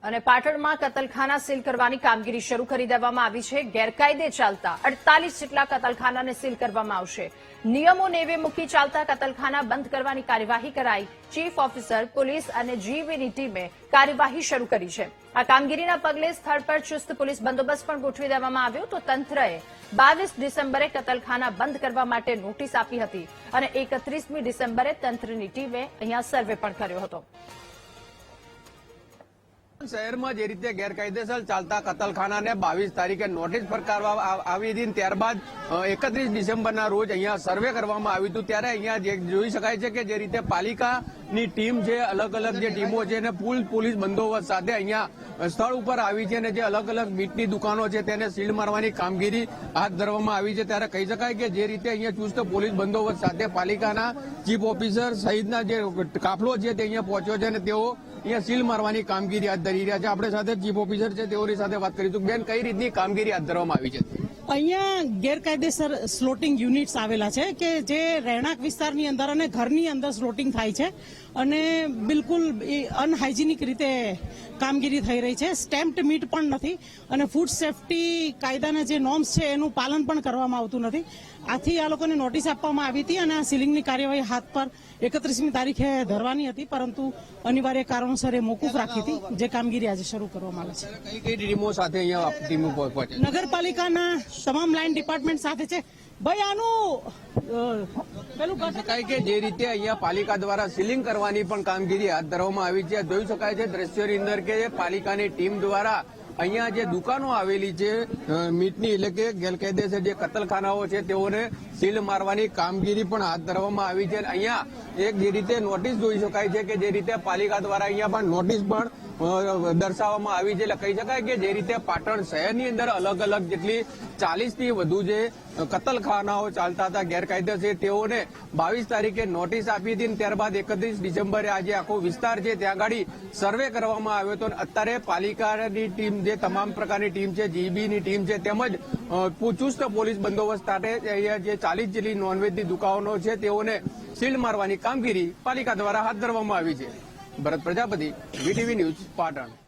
અને પાટણમાં કતલખાના સીલ કરવાની કામગીરી શરૂ કરી દેવામાં આવી છે। ગેરકાયદે ચાલતા 48 જેટલા કતલખાનાને સીલ કરવામાં આવશે। નિયમો નેવે મૂકી ચાલતા કતલખાના બંધ કરવાની કાર્યવાહી કરાઈ। ચીફ ઓફિસર પોલીસ અને જીબીની ટીમે કાર્યવાહી શરૂ કરી છે। આ કામગીરીના પગલે સ્થળ પર ચુસ્ત પોલીસ બંદોબસ્ત પણ ગોઠવી દેવામાં આવ્યો તો તંત્રએ 22 ડિસેમ્બરે કતલખાના બંધ કરવા માટે નોટિસ આપી હતી અને 31મી ડિસેમ્બરે તંત્રની ટીમે અહીંયા સર્વે પણ કર્યો હતો। શહેરમાં જે રીતે ગેરકાયદેસર ચાલતા કતલખાનાને 22 તારીખે નોટિસ ફરકારવામાં આવી હતી, ત્યારબાદ 31 ડિસેમ્બરના રોજ અહીંયા સર્વે કરવામાં આવ્યું હતું। ત્યારે અહીંયા જોઈ શકાય છે કે જે રીતે પાલિકાની ટીમ છે, અલગ અલગ જે ટીમો છે, અને ફૂલ પોલીસ બંદોબસ્ત સાથે અહીંયા સ્થળ ઉપર આવી છે અને જે અલગ અલગ મીટની દુકાનો છે તેને સીલ મારવાની કામગીરી હાથ ધરવામાં આવી છે। ત્યારે કહી શકાય કે જે રીતે અહીંયા ચુસ્ત પોલીસ બંદોબસ્ત સાથે પાલિકાના ચીફ ઓફિસર સહિતના જે કાફલો છે તે અહીંયા પહોંચ્યો છે અને તેઓ અહીંયા સીલ મારવાની કામગીરી હાથ ધરી રહ્યા છે। આપણે સાથે ચીફ ઓફિસર છે તેઓની સાથે વાત કરીશું। બેન, કઈ રીતની કામગીરી હાથ ધરવામાં આવી છે? અહીંયા ગેરકાયદેસર સ્લોટિંગ યુનિટ્સ આવેલા છે કે જે રહેણાંક વિસ્તારની અંદર અને ઘરની અંદર સ્લોટિંગ થાય છે અને બિલકુલ અનહાઇજીનિક રીતે કામગીરી થઈ રહી છે। સ્ટેમ્પ્ડ મીટ પણ નથી અને ફૂડ સેફટી કાયદાના જે નોર્મ્સ છે એનું પાલન પણ કરવામાં આવતું નથી। આથી આ લોકોને નોટિસ આપવામાં આવી હતી અને આ સીલિંગની કાર્યવાહી હાથ પર 31મી તારીખે ધરવાની હતી, પરંતુ અનિવાર્ય કારણોસર એ મોકૂફ રાખી હતી, જે કામગીરી આજે શરૂ કરવામાં આવે છે। કઈ ટીમો સાથે અહીંયા ટીમો પહોંચે? નગરપાલિકાના તમામ લાઇન ડિપાર્ટમેન્ટ સાથે છે। ભાઈ, આનું પેલું કહી શકાય કે જે રીતે અહીંયા પાલિકા દ્વારા સીલિંગ કરવાની પણ કામગીરી હાથ ધરવામાં આવી છે। જોઈ શકાય છે દ્રશ્યોની અંદર કે પાલિકાની ટીમ દ્વારા અહીંયા જે દુકાનો આવેલી છે મીટની, એટલે કે ગેરકાયદેસર જે કતલખાનાઓ છે તેઓને સીલ મારવાની કામગીરી પણ હાથ ધરવામાં આવી છે। અહીંયા એક જે રીતે નોટિસ જોઈ શકાય છે કે જે રીતે પાલિકા દ્વારા અહીંયા પણ નોટિસ પણ દર્શાવવામાં આવી છે। એટલે કહી શકાય કે જે રીતે પાટણ શહેરની અંદર અલગ અલગ જેટલી 40થી વધુ જે કતલખાનાઓ ચાલતા હતા ગેરકાયદેસર, તેઓને 22 તારીખે નોટિસ આપી હતી। ત્યારબાદ 31 ડિસેમ્બરે આજે આખો વિસ્તાર છે ત્યાં આગળ સર્વે કરવામાં આવ્યો હતો। અત્યારે પાલિકાની ટીમ, જે તમામ પ્રકારની ટીમ છે, જીબીની ટીમ છે, તેમજ ચુસ્ત પોલીસ બંદોબસ્ત સાથે અહીંયા જે 40 જેટલી નોનવેજની દુકાનો છે તેઓને સીલ મારવાની કામગીરી પાલિકા દ્વારા હાથ ધરવામાં આવી છે। ભરત પ્રજાપતિ, વીટીવી ન્યૂઝ, પાટણ।